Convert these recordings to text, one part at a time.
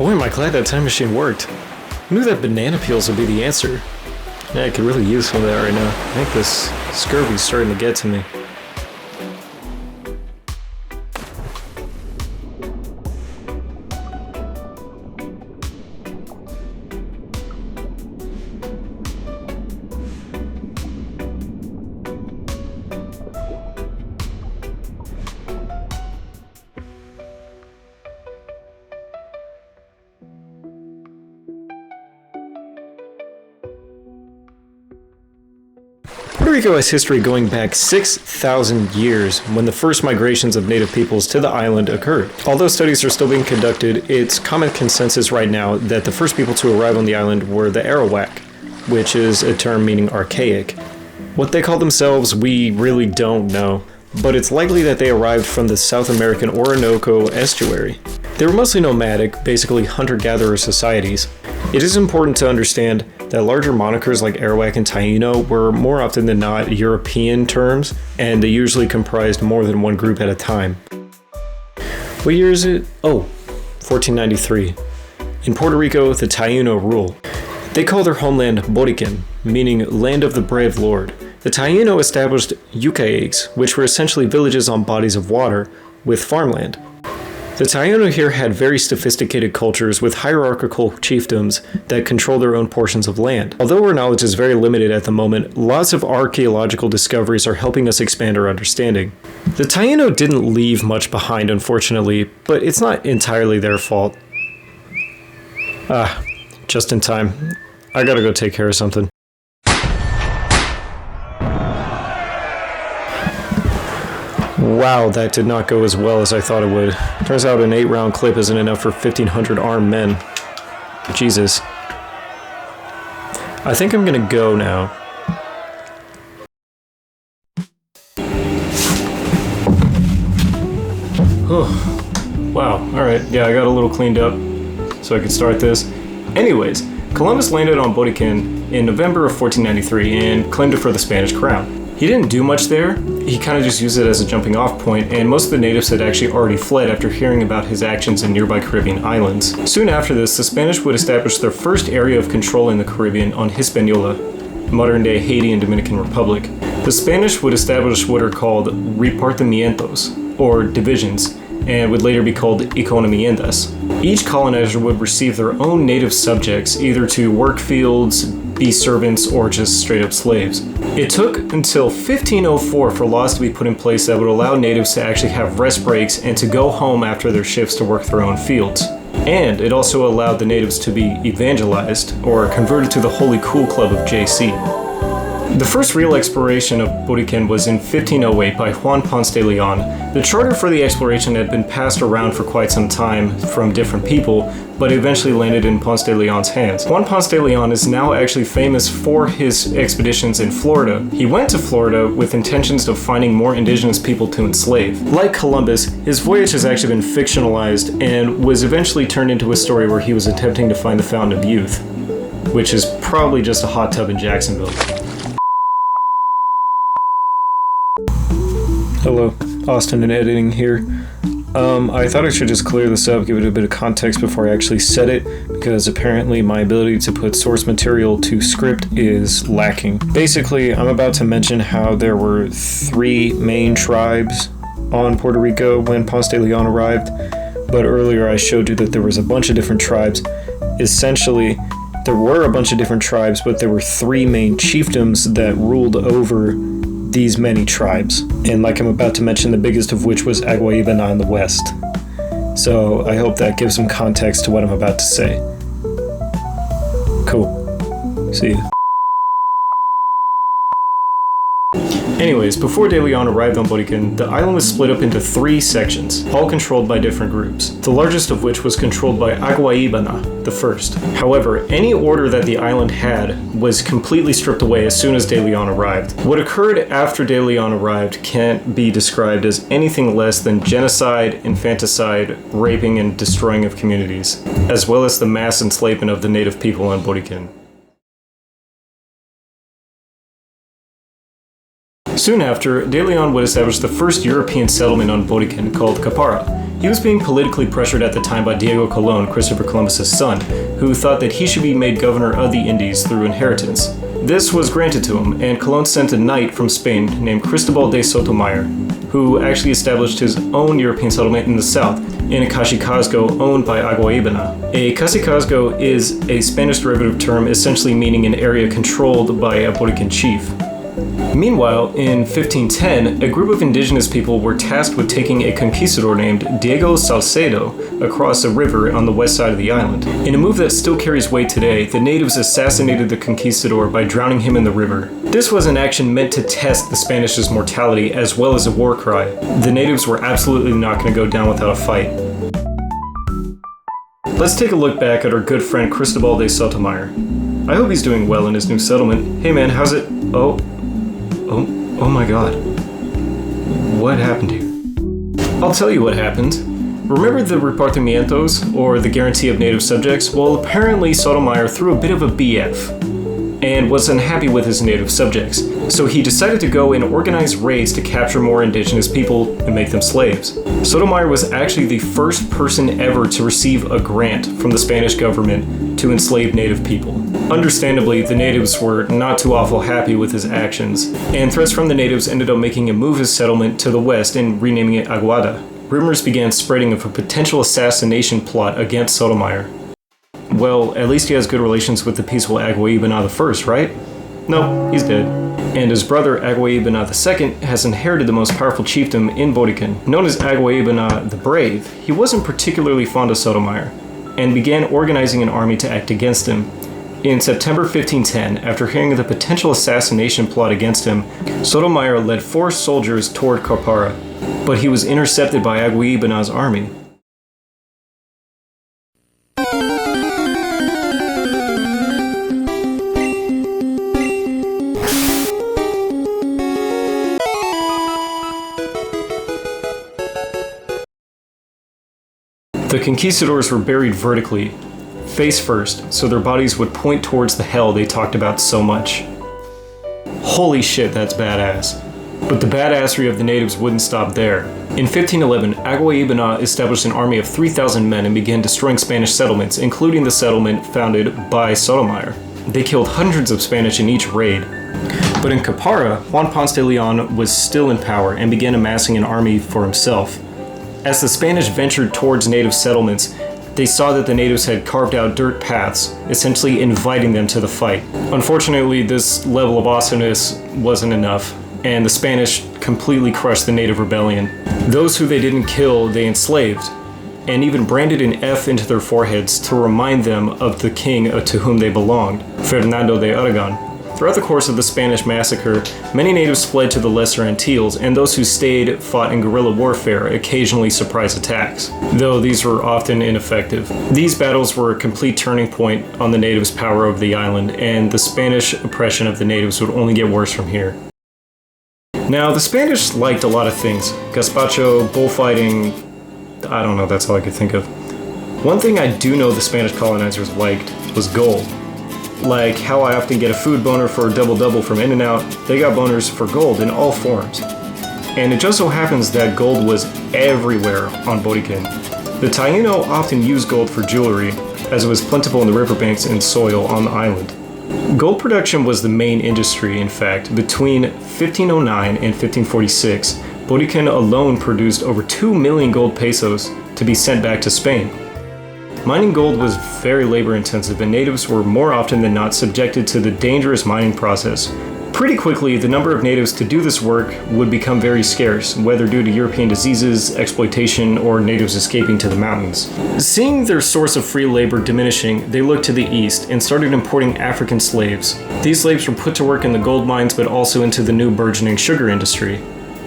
Boy, am I glad that time machine worked. I knew that banana peels would be the answer. Yeah, I could really use some of that right now. I think this scurvy's starting to get to me. Puerto Rico has history going back 6,000 years when the first migrations of native peoples to the island occurred. Although studies are still being conducted, it's common consensus right now that the first people to arrive on the island were the Arawak, which is a term meaning archaic. What they call themselves, we really don't know, but it's likely that they arrived from the South American Orinoco estuary. They were mostly nomadic, basically hunter-gatherer societies. It is important to understand that larger monikers like Arawak and Taino were more often than not European terms, and they usually comprised more than one group at a time. What year is it? Oh, 1493. In Puerto Rico, the Taino rule. They call their homeland Borican, meaning land of the brave lord. The Taino established yucaiques, which were essentially villages on bodies of water, with farmland. The Taino here had very sophisticated cultures with hierarchical chiefdoms that control their own portions of land. Although our knowledge is very limited at the moment, lots of archaeological discoveries are helping us expand our understanding. The Taino didn't leave much behind, unfortunately, but it's not entirely their fault. Just in time. I gotta go take care of something. Wow, that did not go as well as I thought it would. Turns out an 8-round clip isn't enough for 1,500 armed men. Jesus. I think I'm gonna go now. Oh, wow, alright, yeah, I got a little cleaned up so I could start this. Anyways, Columbus landed on Borican in November of 1493 and claimed it for the Spanish crown. He didn't do much there, he kind of just used it as a jumping off point, and most of the natives had actually already fled after hearing about his actions in nearby Caribbean islands. Soon after this, the Spanish would establish their first area of control in the Caribbean on Hispaniola, modern-day Haiti and Dominican Republic. The Spanish would establish what are called repartimientos, or divisions, and would later be called economiendas. Each colonizer would receive their own native subjects, either to work fields, be servants, or just straight-up slaves. It took until 1504 for laws to be put in place that would allow natives to actually have rest breaks and to go home after their shifts to work their own fields. And it also allowed the natives to be evangelized, or converted to the Holy Cool Club of JC. The first real exploration of Borican was in 1508 by Juan Ponce de Leon. The charter for the exploration had been passed around for quite some time from different people, but eventually landed in Ponce de Leon's hands. Juan Ponce de Leon is now actually famous for his expeditions in Florida. He went to Florida with intentions of finding more indigenous people to enslave. Like Columbus, his voyage has actually been fictionalized and was eventually turned into a story where he was attempting to find the Fountain of Youth, which is probably just a hot tub in Jacksonville. Hello, Austin in editing here. I thought I should just clear this up, give it a bit of context before I actually said it, because apparently my ability to put source material to script is lacking. Basically, I'm about to mention how there were 3 main tribes on Puerto Rico when Ponce de Leon arrived, but earlier I showed you that there was a bunch of different tribes. Essentially, there were a bunch of different tribes, but there were 3 main chiefdoms that ruled over these many tribes, and like I'm about to mention, the biggest of which was Agrarian in the west. So I hope that gives some context to what I'm about to say. Cool. See ya. Anyways, before De Leon arrived on Borican, the island was split up into 3 sections, all controlled by different groups, the largest of which was controlled by Agrarian, the first. However, any order that the island had was completely stripped away as soon as De Leon arrived. What occurred after De Leon arrived can't be described as anything less than genocide, infanticide, raping, and destroying of communities, as well as the mass enslavement of the native people on Borican. Soon after, De Leon would establish the first European settlement on Borican called Capara. He was being politically pressured at the time by Diego Colón, Christopher Columbus's son, who thought that he should be made governor of the Indies through inheritance. This was granted to him, and Colón sent a knight from Spain named Cristobal de Sotomayor, who actually established his own European settlement in the south, in a cacicazgo owned by Aguaybana. A cacicazgo is a Spanish derivative term essentially meaning an area controlled by a Borican chief. Meanwhile, in 1510, a group of indigenous people were tasked with taking a conquistador named Diego Salcedo across a river on the west side of the island. In a move that still carries weight today, the natives assassinated the conquistador by drowning him in the river. This was an action meant to test the Spanish's mortality as well as a war cry. The natives were absolutely not going to go down without a fight. Let's take a look back at our good friend Cristobal de Sotomayor. I hope he's doing well in his new settlement. Hey man, how's it? Oh my god. What happened here? I'll tell you what happened. Remember the repartimientos, or the guarantee of native subjects? Well, apparently Sotomayor threw a bit of a BF and was unhappy with his native subjects. So he decided to go and organize raids to capture more indigenous people and make them slaves. Sotomayor was actually the first person ever to receive a grant from the Spanish government to enslave native people. Understandably, the natives were not too awful happy with his actions, and threats from the natives ended up making him move his settlement to the west and renaming it Aguada. Rumors began spreading of a potential assassination plot against Sotomayor. Well, at least he has good relations with the peaceful Aguaybana I, right? No, he's dead. And his brother Aguaybana II has inherited the most powerful chiefdom in Borican. Known as Aguaybana the Brave, he wasn't particularly fond of Sotomayor, and began organizing an army to act against him. In September 1510, after hearing of the potential assassination plot against him, Sotomayor led 4 soldiers toward Carpara, but he was intercepted by Aguaybana's army. The conquistadors were buried vertically, face first, so their bodies would point towards the hell they talked about so much. Holy shit, that's badass. But the badassery of the natives wouldn't stop there. In 1511, Aguaybana established an army of 3,000 men and began destroying Spanish settlements, including the settlement founded by Sotomayor. They killed hundreds of Spanish in each raid. But in Capara, Juan Ponce de Leon was still in power and began amassing an army for himself. As the Spanish ventured towards native settlements, they saw that the natives had carved out dirt paths, essentially inviting them to the fight. Unfortunately, this level of awesomeness wasn't enough, and the Spanish completely crushed the native rebellion. Those who they didn't kill, they enslaved, and even branded an F into their foreheads to remind them of the king to whom they belonged, Fernando de Aragon. Throughout the course of the Spanish massacre, many natives fled to the Lesser Antilles, and those who stayed fought in guerrilla warfare, occasionally surprise attacks, though these were often ineffective. These battles were a complete turning point on the natives' power over the island, and the Spanish oppression of the natives would only get worse from here. Now, the Spanish liked a lot of things. Gazpacho, bullfighting, I don't know, that's all I could think of. One thing I do know the Spanish colonizers liked was gold. Like how I often get a food boner for a double-double from In-N-Out, they got boners for gold in all forms. And it just so happens that gold was everywhere on Borican. The Taino often used gold for jewelry, as it was plentiful in the riverbanks and soil on the island. Gold production was the main industry, in fact. Between 1509 and 1546, Borican alone produced over 2 million gold pesos to be sent back to Spain. Mining gold was very labor-intensive, and natives were more often than not subjected to the dangerous mining process. Pretty quickly, the number of natives to do this work would become very scarce, whether due to European diseases, exploitation, or natives escaping to the mountains. Seeing their source of free labor diminishing, they looked to the east and started importing African slaves. These slaves were put to work in the gold mines, but also into the new burgeoning sugar industry,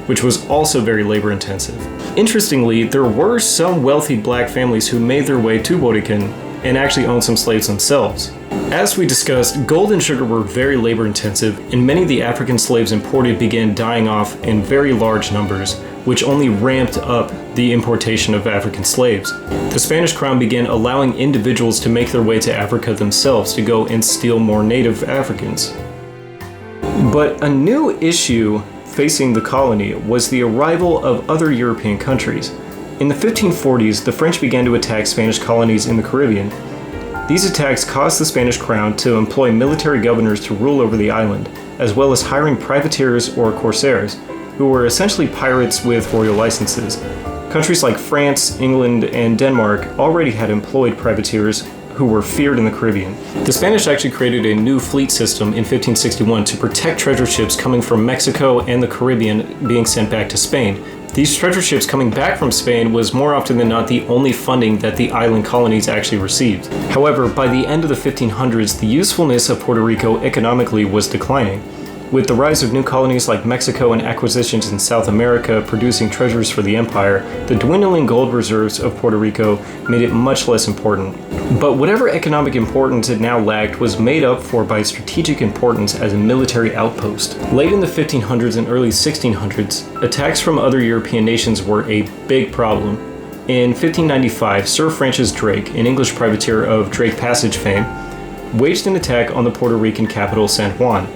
which was also very labor-intensive. Interestingly, there were some wealthy black families who made their way to Borican and actually owned some slaves themselves. As we discussed, gold and sugar were very labor-intensive, and many of the African slaves imported began dying off in very large numbers, which only ramped up the importation of African slaves. The Spanish crown began allowing individuals to make their way to Africa themselves to go and steal more native Africans. But a new issue facing the colony was the arrival of other European countries. In the 1540s, the French began to attack Spanish colonies in the Caribbean. These attacks caused the Spanish crown to employ military governors to rule over the island, as well as hiring privateers or corsairs, who were essentially pirates with royal licenses. Countries like France, England, and Denmark already had employed privateers who were feared in the Caribbean. The Spanish actually created a new fleet system in 1561 to protect treasure ships coming from Mexico and the Caribbean being sent back to Spain. These treasure ships coming back from Spain was more often than not the only funding that the island colonies actually received. However, by the end of the 1500s, the usefulness of Puerto Rico economically was declining. With the rise of new colonies like Mexico and acquisitions in South America producing treasures for the empire, the dwindling gold reserves of Puerto Rico made it much less important. But whatever economic importance it now lacked was made up for by strategic importance as a military outpost. Late in the 1500s and early 1600s, attacks from other European nations were a big problem. In 1595, Sir Francis Drake, an English privateer of Drake Passage fame, waged an attack on the Puerto Rican capital San Juan.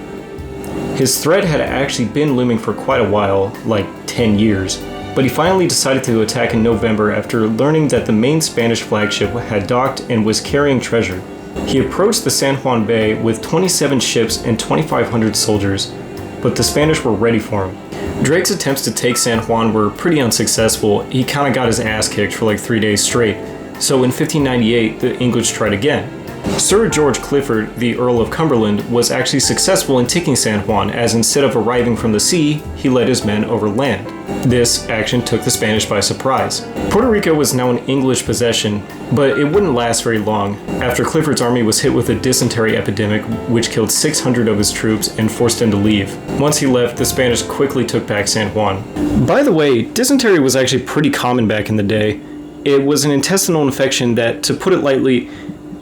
His threat had actually been looming for quite a while, like 10 years, but he finally decided to attack in November after learning that the main Spanish flagship had docked and was carrying treasure. He approached the San Juan Bay with 27 ships and 2,500 soldiers, but the Spanish were ready for him. Drake's attempts to take San Juan were pretty unsuccessful. He kinda got his ass kicked for like 3 days straight, so in 1598 the English tried again. Sir George Clifford, the Earl of Cumberland, was actually successful in taking San Juan, as instead of arriving from the sea, he led his men over land. This action took the Spanish by surprise. Puerto Rico was now an English possession, but it wouldn't last very long, after Clifford's army was hit with a dysentery epidemic which killed 600 of his troops and forced him to leave. Once he left, the Spanish quickly took back San Juan. By the way, dysentery was actually pretty common back in the day. It was an intestinal infection that, to put it lightly,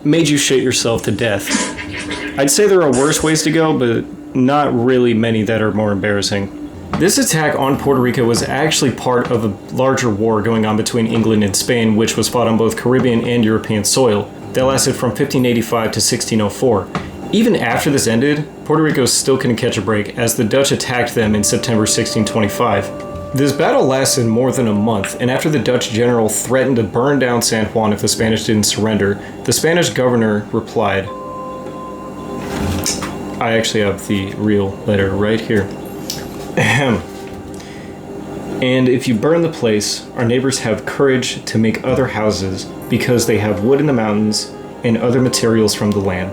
made you shit yourself to death. I'd say there are worse ways to go, but not really many that are more embarrassing. This attack on Puerto Rico was actually part of a larger war going on between England and Spain, which was fought on both Caribbean and European soil. That lasted from 1585 to 1604. Even after this ended, Puerto Rico still couldn't catch a break, as the Dutch attacked them in September 1625. This battle lasted more than a month, and after the Dutch general threatened to burn down San Juan if the Spanish didn't surrender, the Spanish governor replied. I actually have the real letter right here. Ahem. And if you burn the place, our neighbors have courage to make other houses because they have wood in the mountains and other materials from the land.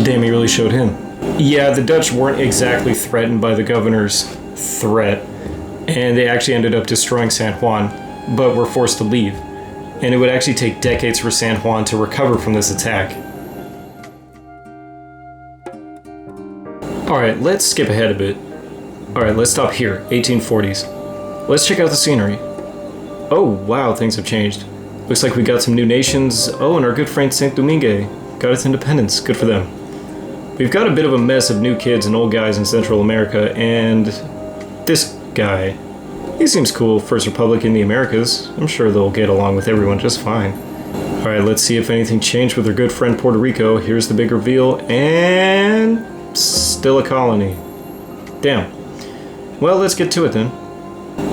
Damn, he really showed him. Yeah, the Dutch weren't exactly threatened by the governor's threat, and they actually ended up destroying San Juan, but were forced to leave. And it would actually take decades for San Juan to recover from this attack. Alright, let's skip ahead a bit. Alright, let's stop here, 1840s. Let's check out the scenery. Oh, wow, things have changed. Looks like we got some new nations. Oh, and our good friend Saint Domingue got its independence. Good for them. We've got a bit of a mess of new kids and old guys in Central America, and this guy. He seems cool, First Republic in the Americas. I'm sure they'll get along with everyone just fine. Alright, let's see if anything changed with our good friend Puerto Rico. Here's the big reveal, and still a colony. Damn. Well, let's get to it then.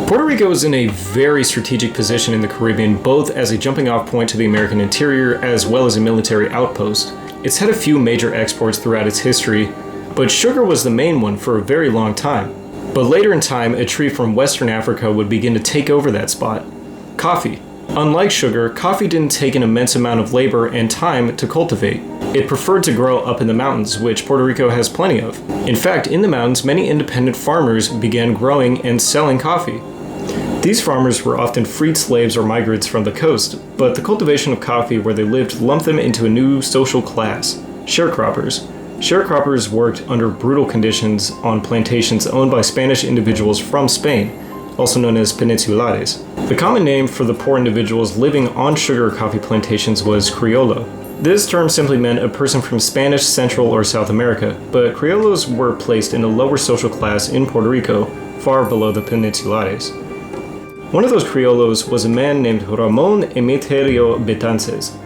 Puerto Rico is in a very strategic position in the Caribbean, both as a jumping off point to the American interior as well as a military outpost. It's had a few major exports throughout its history, but sugar was the main one for a very long time. But later in time, a tree from Western Africa would begin to take over that spot. Coffee. Unlike sugar, coffee didn't take an immense amount of labor and time to cultivate. It preferred to grow up in the mountains, which Puerto Rico has plenty of. In fact, in the mountains, many independent farmers began growing and selling coffee. These farmers were often freed slaves or migrants from the coast, but the cultivation of coffee where they lived lumped them into a new social class, sharecroppers. Sharecroppers worked under brutal conditions on plantations owned by Spanish individuals from Spain, also known as peninsulares. The common name for the poor individuals living on sugar coffee plantations was criollo. This term simply meant a person from Spanish, Central, or South America, but criollos were placed in a lower social class in Puerto Rico, far below the peninsulares. One of those criollos was a man named Ramon Emio Betances.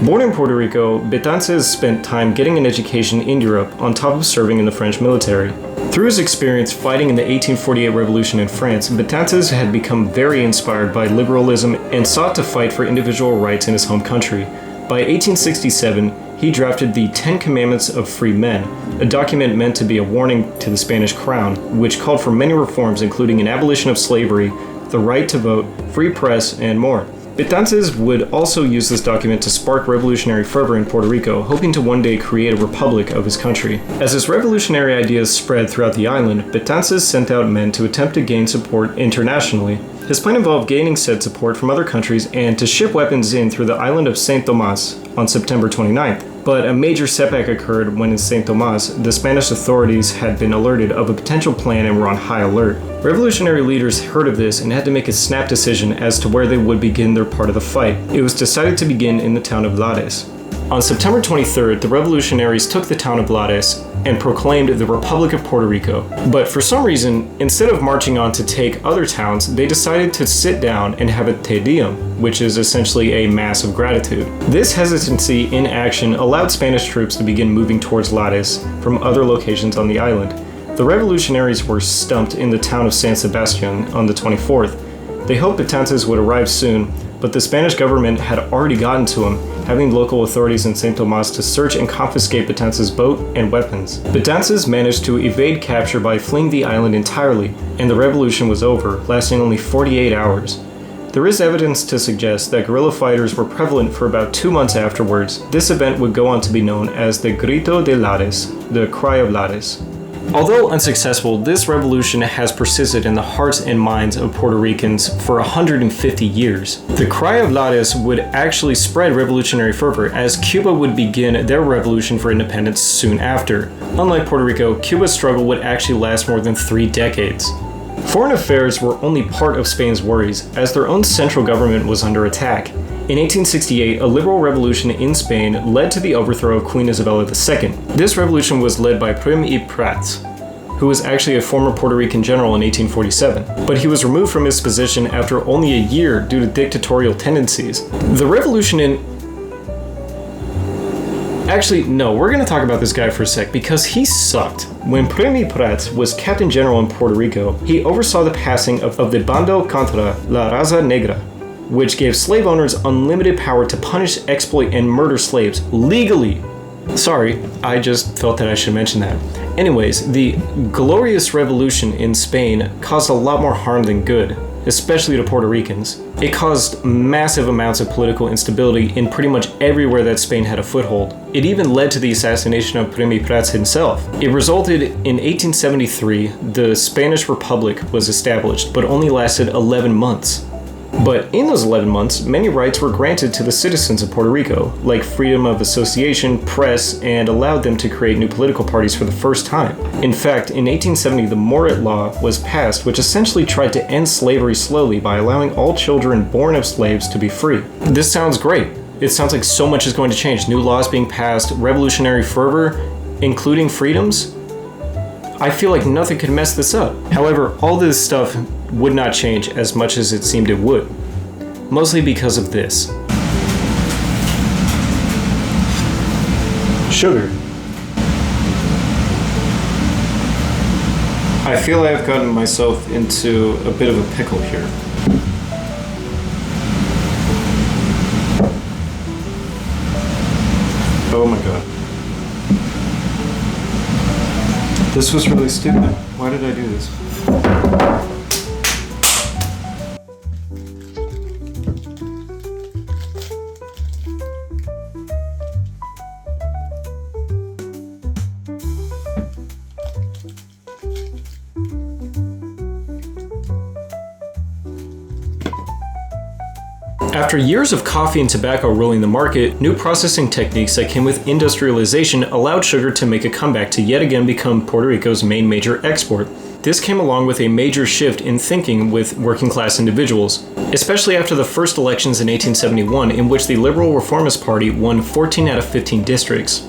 Born in Puerto Rico, Betances spent time getting an education in Europe on top of serving in the French military. Through his experience fighting in the 1848 revolution in France, Betances had become very inspired by liberalism and sought to fight for individual rights in his home country. By 1867, he drafted the Ten Commandments of Free Men, a document meant to be a warning to the Spanish crown, which called for many reforms including an abolition of slavery, the right to vote, free press, and more. Betances would also use this document to spark revolutionary fervor in Puerto Rico, hoping to one day create a republic of his country. As his revolutionary ideas spread throughout the island, Betances sent out men to attempt to gain support internationally. His plan involved gaining said support from other countries and to ship weapons in through the island of St. Thomas on September 29th. But a major setback occurred when in St. Thomas, the Spanish authorities had been alerted of a potential plan and were on high alert. Revolutionary leaders heard of this and had to make a snap decision as to where they would begin their part of the fight. It was decided to begin in the town of Lares. On September 23rd, the revolutionaries took the town of Lares and proclaimed the Republic of Puerto Rico. But for some reason, instead of marching on to take other towns, they decided to sit down and have a Te Deum, which is essentially a mass of gratitude. This hesitancy in action allowed Spanish troops to begin moving towards Lares from other locations on the island. The revolutionaries were stumped in the town of San Sebastian on the 24th. They hoped Betances would arrive soon, but the Spanish government had already gotten to him, having local authorities in St. Thomas to search and confiscate Betances' boat and weapons. Betances managed to evade capture by fleeing the island entirely, and the revolution was over, lasting only 48 hours. There is evidence to suggest that guerrilla fighters were prevalent for about 2 months afterwards. This event would go on to be known as the Grito de Lares, the Cry of Lares. Although unsuccessful, this revolution has persisted in the hearts and minds of Puerto Ricans for 150 years. The Cry of Lares would actually spread revolutionary fervor as Cuba would begin their revolution for independence soon after. Unlike Puerto Rico, Cuba's struggle would actually last more than 3 decades. Foreign affairs were only part of Spain's worries, as their own central government was under attack. In 1868, a liberal revolution in Spain led to the overthrow of Queen Isabella II. This revolution was led by Prim y Prats, who was actually a former Puerto Rican general in 1847, but he was removed from his position after only a year due to dictatorial tendencies. The revolution in... Actually, no, we're going to talk about this guy for a sec because he sucked. When Prim y Prats was captain general in Puerto Rico, he oversaw the passing of the Bando contra la Raza Negra, which gave slave owners unlimited power to punish, exploit, and murder slaves legally. Sorry, I just felt that I should mention that. Anyways, the Glorious Revolution in Spain caused a lot more harm than good, especially to Puerto Ricans. It caused massive amounts of political instability in pretty much everywhere that Spain had a foothold. It even led to the assassination of Prim y Prats himself. It resulted in 1873, the Spanish Republic was established, but only lasted 11 months. But in those 11 months, many rights were granted to the citizens of Puerto Rico, like freedom of association, press, and allowed them to create new political parties for the first time. In fact, in 1870, the Morat Law was passed, which essentially tried to end slavery slowly by allowing all children born of slaves to be free. This sounds great. It sounds like so much is going to change. New laws being passed, revolutionary fervor, including freedoms. I feel like nothing could mess this up. However, all this stuff would not change as much as it seemed it would. Mostly because of this. Sugar. I feel I have gotten myself into a bit of a pickle here. Oh my god. This was really stupid. Why did I do this? After years of coffee and tobacco ruling the market, new processing techniques that came with industrialization allowed sugar to make a comeback to yet again become Puerto Rico's main major export. This came along with a major shift in thinking with working class individuals, especially after the first elections in 1871 in which the Liberal Reformist Party won 14 out of 15 districts.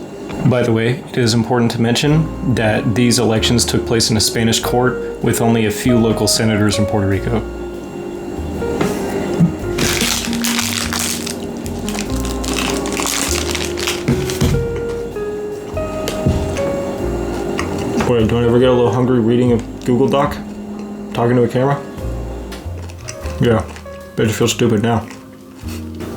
By the way, it is important to mention that these elections took place in a Spanish court with only a few local senators in Puerto Rico. Wait, don't I ever get a little hungry reading a Google Doc? Talking to a camera? Yeah, bet you feel stupid now.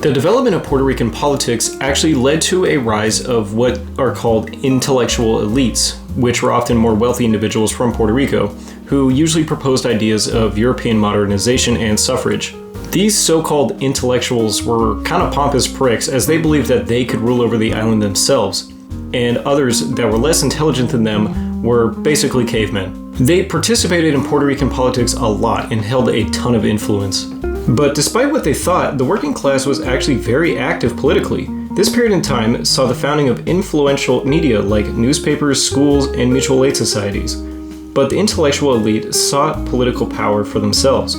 The development of Puerto Rican politics actually led to a rise of what are called intellectual elites, which were often more wealthy individuals from Puerto Rico, who usually proposed ideas of European modernization and suffrage. These so-called intellectuals were kind of pompous pricks, as they believed that they could rule over the island themselves, and others that were less intelligent than them were basically cavemen. They participated in Puerto Rican politics a lot and held a ton of influence. But despite what they thought, the working class was actually very active politically. This period in time saw the founding of influential media like newspapers, schools, and mutual aid societies. But the intellectual elite sought political power for themselves,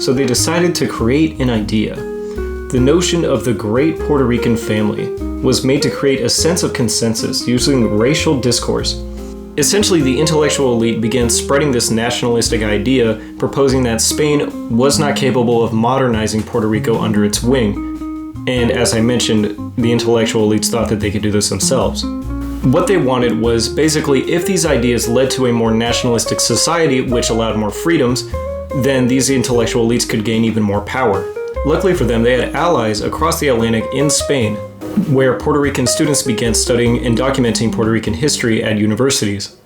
so they decided to create an idea. The notion of the Great Puerto Rican Family was made to create a sense of consensus using racial discourse. Essentially, the intellectual elite began spreading this nationalistic idea, proposing that Spain was not capable of modernizing Puerto Rico under its wing. And as I mentioned, the intellectual elites thought that they could do this themselves. What they wanted was basically, if these ideas led to a more nationalistic society which allowed more freedoms, then these intellectual elites could gain even more power. Luckily for them, they had allies across the Atlantic in Spain, where Puerto Rican students began studying and documenting Puerto Rican history at universities.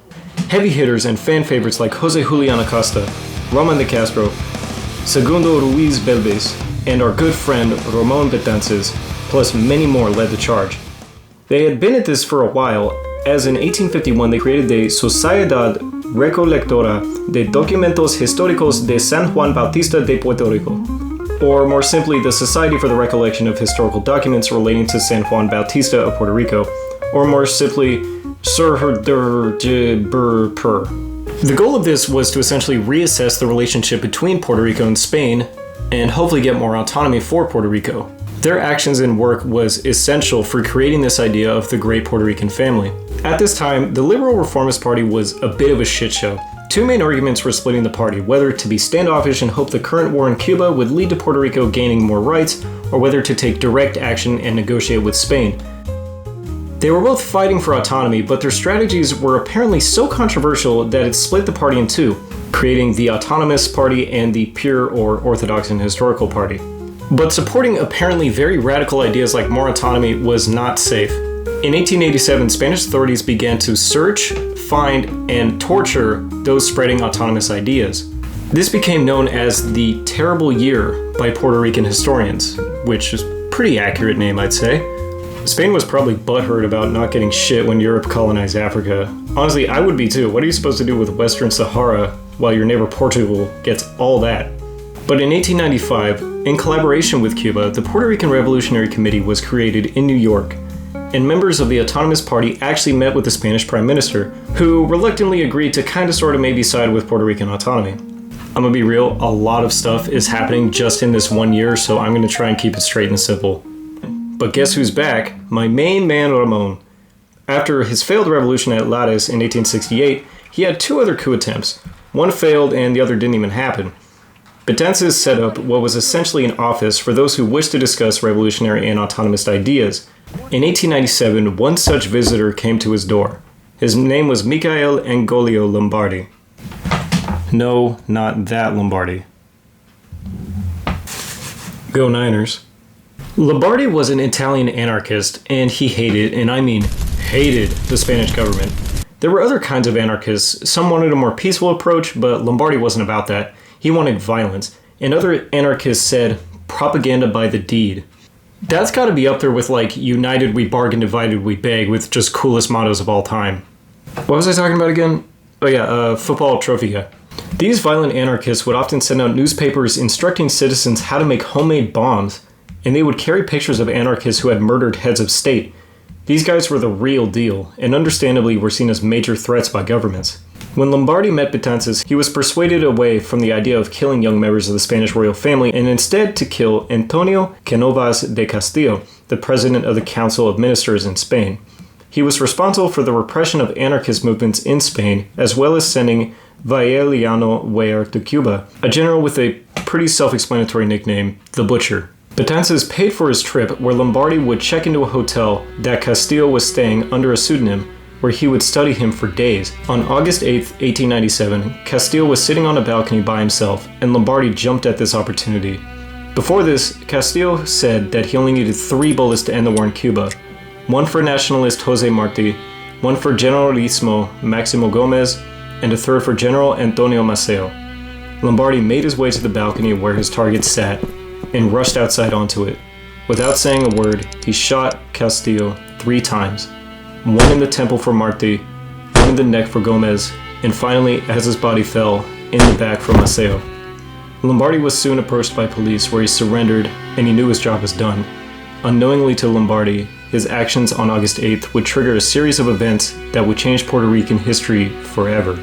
Heavy hitters and fan favorites like Jose Julian Acosta, Ramon de Castro, Segundo Ruiz Belbes, and our good friend Ramon Betances, plus many more led the charge. They had been at this for a while, as in 1851 they created the Sociedad Recolectora de Documentos Históricos de San Juan Bautista de Puerto Rico, or more simply, the Society for the Recollection of Historical Documents relating to San Juan Bautista of Puerto Rico, or more simply, The goal of this was to essentially reassess the relationship between Puerto Rico and Spain, and hopefully get more autonomy for Puerto Rico. Their actions and work was essential for creating this idea of the Great Puerto Rican Family. At this time, the Liberal Reformist Party was a bit of a shit show. Two main arguments were splitting the party, whether to be standoffish and hope the current war in Cuba would lead to Puerto Rico gaining more rights, or whether to take direct action and negotiate with Spain. They were both fighting for autonomy, but their strategies were apparently so controversial that it split the party in two, creating the Autonomous Party and the Pure or Orthodox and Historical Party. But supporting apparently very radical ideas like more autonomy was not safe. In 1887, Spanish authorities began to search, find, and torture those spreading autonomous ideas. This became known as the Terrible Year by Puerto Rican historians, which is a pretty accurate name, I'd say. Spain was probably butthurt about not getting shit when Europe colonized Africa. Honestly, I would be too. What are you supposed to do with Western Sahara while your neighbor Portugal gets all that? But in 1895, in collaboration with Cuba, the Puerto Rican Revolutionary Committee was created in New York, and members of the Autonomous Party actually met with the Spanish Prime Minister, who reluctantly agreed to kind of sort of maybe side with Puerto Rican autonomy. I'm gonna be real, a lot of stuff is happening just in this 1 year, so I'm gonna try and keep it straight and simple. But guess who's back? My main man Ramon. After his failed revolution at Lares in 1868, he had two other coup attempts. One failed and the other didn't even happen. Betances set up what was essentially an office for those who wished to discuss revolutionary and autonomist ideas. In 1897, one such visitor came to his door. His name was Michael Angolio Lombardi. No, not that Lombardi. Go Niners. Lombardi was an Italian anarchist, and he hated, and I mean hated, the Spanish government. There were other kinds of anarchists. Some wanted a more peaceful approach, but Lombardi wasn't about that. He wanted violence. And other anarchists said, propaganda by the deed. That's gotta be up there with like, united we bargain, divided we beg, with just coolest mottos of all time. What was I talking about again? Oh yeah, football trophy guy. These violent anarchists would often send out newspapers instructing citizens how to make homemade bombs, and they would carry pictures of anarchists who had murdered heads of state. These guys were the real deal, and understandably were seen as major threats by governments. When Lombardi met Betances, he was persuaded away from the idea of killing young members of the Spanish royal family, and instead to kill Antonio Cánovas de Castillo, the president of the Council of Ministers in Spain. He was responsible for the repression of anarchist movements in Spain, as well as sending Valeriano Weyer to Cuba, a general with a pretty self-explanatory nickname, the Butcher. Betances paid for his trip, where Lombardi would check into a hotel that Castillo was staying under a pseudonym, where he would study him for days. On August 8, 1897, Castile was sitting on a balcony by himself, and Lombardi jumped at this opportunity. Before this, Castile said that he only needed 3 bullets to end the war in Cuba, one for nationalist Jose Marti, one for Generalissimo Maximo Gomez, and a third for General Antonio Maceo. Lombardi made his way to the balcony where his target sat, and rushed outside onto it. Without saying a word, he shot Castile 3 times, one in the temple for Marti, one in the neck for Gomez, and finally, as his body fell, in the back for Maceo. Lombardi was soon approached by police where he surrendered, and he knew his job was done. Unknowingly to Lombardi, his actions on August 8th would trigger a series of events that would change Puerto Rican history forever.